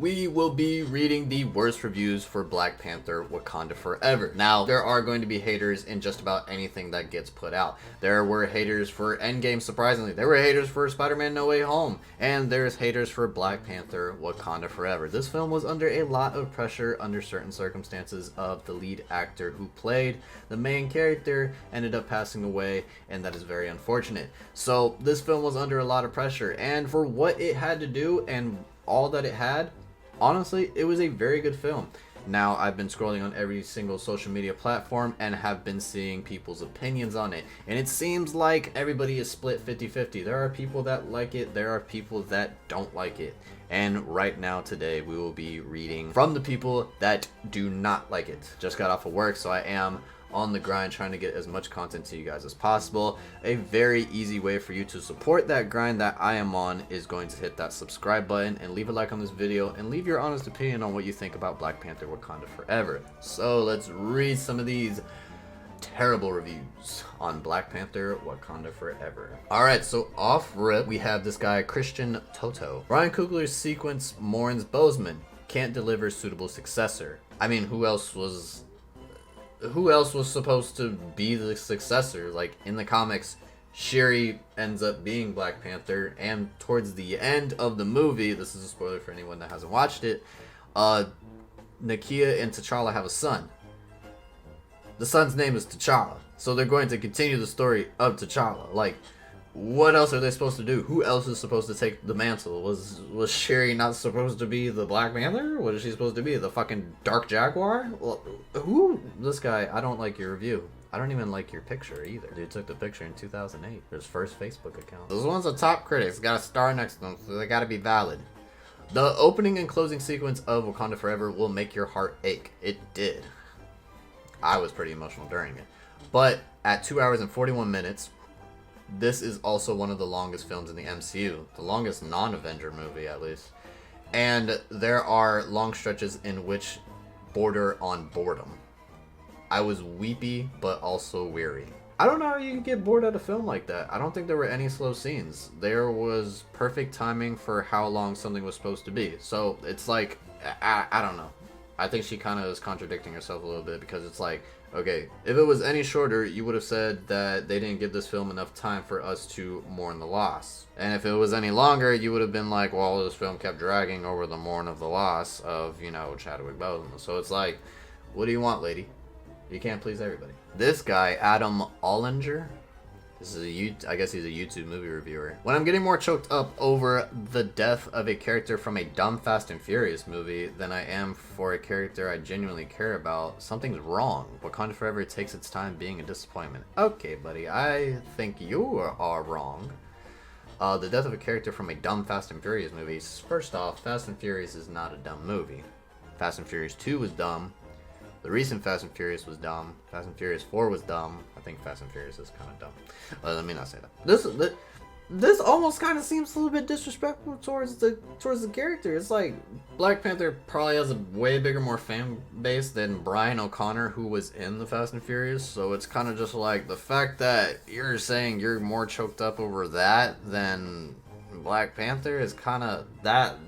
we will be reading the worst reviews for Black Panther Wakanda Forever. Now, there are going to be haters in just about anything that gets put out. There were haters for Endgame, surprisingly. There were haters for Spider-Man No Way Home. And there's haters for Black Panther Wakanda Forever. This film was under a lot of pressure under certain circumstances of the lead actor who played the main character ended up passing away, and that is very unfortunate. So, this film was under a lot of pressure, and for what it had to do and all that it had, honestly, it was a very good film. Now, I've been scrolling on every single social media platform and have been seeing people's opinions on it. And it seems like everybody is split 50-50. There are people that like it, there are people that don't like it. And right now, today, we will be reading from the people that do not like it. Just got off of work, so I am on the grind trying to get as much content to you guys as possible. A very easy way for you to support that grind that I am on is going to hit that subscribe button and leave a like on this video and leave your honest opinion on what you think about Black Panther Wakanda Forever. So let's read some of these terrible reviews on Black Panther Wakanda Forever. Alright, so off rip, we have this guy Christian Toto. Ryan Coogler's sequence mourns Boseman. Can't deliver suitable successor. I mean, who else was supposed to be the successor? Like, in the comics, Shuri ends up being Black Panther, and towards the end of the movie, this is a spoiler for anyone that hasn't watched it, Nakia and T'Challa have a son. The son's name is T'Challa, so they're going to continue the story of T'Challa. Like, what else are they supposed to do? Who else is supposed to take the mantle? Was Shuri not supposed to be the Black Panther? What is she supposed to be? The fucking Dark Jaguar? Well, who? This guy, I don't like your review. I don't even like your picture either. Dude took the picture in 2008. His first Facebook account. This one's a top critic. It's got a star next to them, so they gotta be valid. The opening and closing sequence of Wakanda Forever will make your heart ache. It did. I was pretty emotional during it. But at 2 hours and 41 minutes, this is also one of the longest films in the MCU. The longest non-Avenger movie, at least. And there are long stretches in which border on boredom. I was weepy, but also weary. I don't know how you can get bored at a film like that. I don't think there were any slow scenes. There was perfect timing for how long something was supposed to be. So it's like, I don't know. I think she kind of is contradicting herself a little bit, because it's like, okay, if it was any shorter, you would have said that they didn't give this film enough time for us to mourn the loss. And if it was any longer, you would have been like, well, this film kept dragging over the mourn of the loss of, you know, Chadwick Boseman. So it's like, what do you want, lady? You can't please everybody. This guy, Adam Ollinger, this is I guess he's a YouTube movie reviewer. When I'm getting more choked up over the death of a character from a dumb Fast and Furious movie than I am for a character I genuinely care about, something's wrong. Wakanda Forever takes its time being a disappointment. Okay, buddy, I think you are wrong. The death of a character from a dumb Fast and Furious movie. First off, Fast and Furious is not a dumb movie. Fast and Furious 2 was dumb. The recent Fast and Furious was dumb. Fast and Furious 4 was dumb. I think Fast and Furious is kind of dumb. Let me not say that. This almost kind of seems a little bit disrespectful towards the character. It's like Black Panther probably has a way bigger, more fan base than Brian O'Connor, who was in the Fast and Furious. So it's kind of just like the fact that you're saying you're more choked up over that than Black Panther is kind of that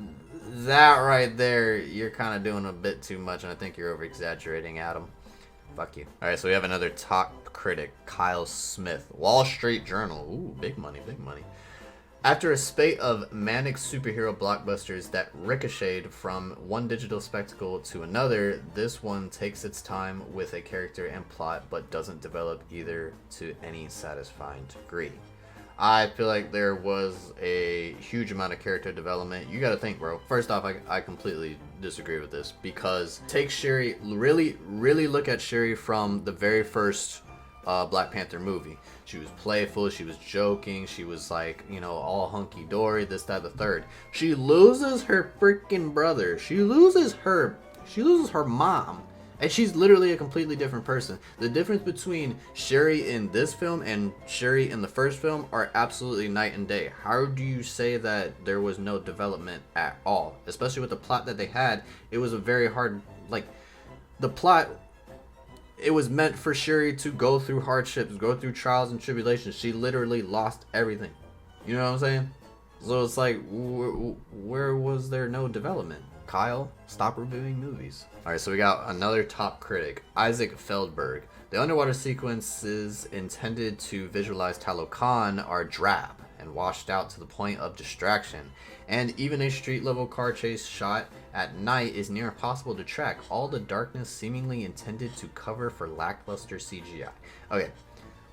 right there. You're kind of doing a bit too much, and I think you're over exaggerating, Adam. Fuck you. Alright, so we have another top critic, Kyle Smith. Wall Street Journal. Ooh, big money, big money. After a spate of manic superhero blockbusters that ricocheted from one digital spectacle to another, this one takes its time with a character and plot, but doesn't develop either to any satisfying degree. I feel like there was a huge amount of character development. You gotta think, bro. First off, I completely disagree with this, because take Shuri, really look at Shuri from the very first Black Panther movie. She was playful, she was joking, she was like, you know, all hunky-dory, this, that, the third. She loses her freaking brother. She loses her mom. And she's literally a completely different person. The difference between Shuri in this film and Shuri in the first film are absolutely night and day. How do you say that there was no development at all? Especially with the plot that they had, it was a very hard, like, the plot, it was meant for Shuri to go through hardships, go through trials and tribulations. She literally lost everything. You know what I'm saying? So it's like, where was there no development? Kyle, stop reviewing movies. Alright, so we got another top critic, Isaac Feldberg. The underwater sequences intended to visualize Talokan are drab and washed out to the point of distraction. And even a street level car chase shot at night is near impossible to track. All the darkness seemingly intended to cover for lackluster CGI. Okay,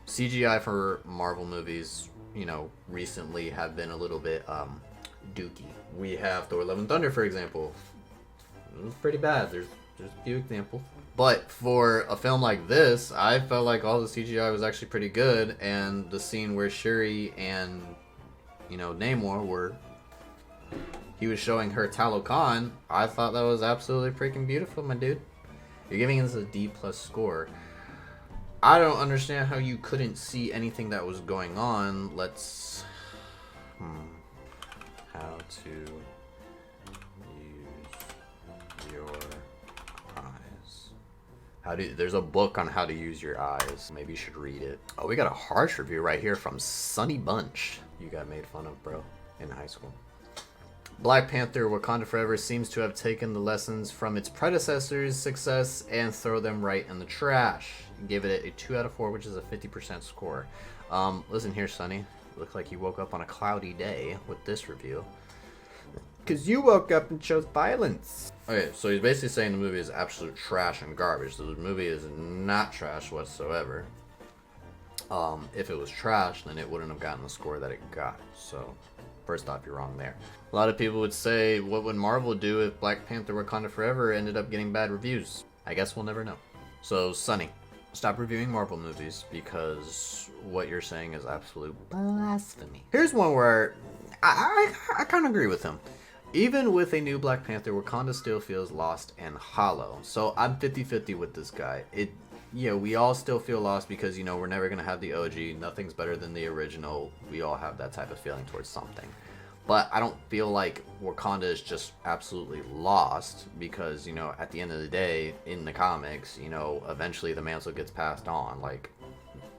CGI for Marvel movies, you know, recently have been a little bit dookie. We have Thor: Love and Thunder, for example. It was pretty bad. There's a few examples. But for a film like this, I felt like all the CGI was actually pretty good, and the scene where Shuri and, you know, Namor were, he was showing her Talokan, I thought that was absolutely freaking beautiful, my dude. You're giving this a D+ score. I don't understand how you couldn't see anything that was going on. Let's... How to use your eyes. There's a book on how to use your eyes. Maybe you should read it. Oh, we got a harsh review right here from Sunny Bunch. You got made fun of, bro, in high school. Black Panther Wakanda Forever seems to have taken the lessons from its predecessor's success and throw them right in the trash. Gave it a 2 out of 4, which is a 50% score. Listen here, Sonny. Looked like you woke up on a cloudy day with this review. Because you woke up and chose violence. Okay, so he's basically saying the movie is absolute trash and garbage. So the movie is not trash whatsoever. If it was trash, then it wouldn't have gotten the score that it got. So, first off, you're wrong there. A lot of people would say, what would Marvel do if Black Panther Wakanda Forever ended up getting bad reviews? I guess we'll never know. So, Sonny, stop reviewing Marvel movies because what you're saying is absolute blasphemy. Here's one where I kind of agree with him. Even with a new Black Panther, Wakanda still feels lost and hollow. So I'm 50-50 with this guy. We all still feel lost because, you know, we're never going to have the OG. Nothing's better than the original. We all have that type of feeling towards something. But I don't feel like Wakanda is just absolutely lost because, you know, at the end of the day, in the comics, you know, eventually the mantle gets passed on. Like,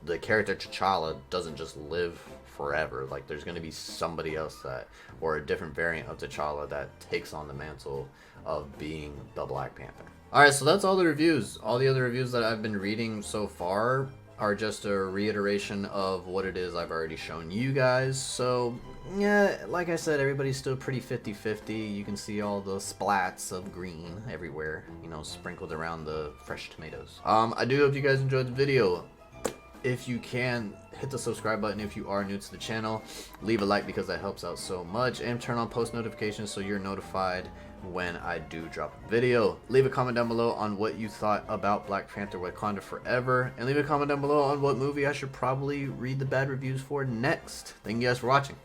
the character T'Challa doesn't just live forever. Like, there's going to be somebody else that, or a different variant of T'Challa that takes on the mantle of being the Black Panther. Alright, so that's all the reviews. All the other reviews that I've been reading so far are just a reiteration of what it is I've already shown you guys. So, yeah, like I said, everybody's still pretty 50-50. You can see all the splats of green everywhere, you know, sprinkled around the fresh tomatoes. I do hope you guys enjoyed the video. If you can, hit the subscribe button if you are new to the channel. Leave a like because that helps out so much. And turn on post notifications so you're notified when I do drop a video. Leave a comment down below on what you thought about Black Panther Wakanda Forever. And leave a comment down below on what movie I should probably read the bad reviews for next. Thank you guys for watching.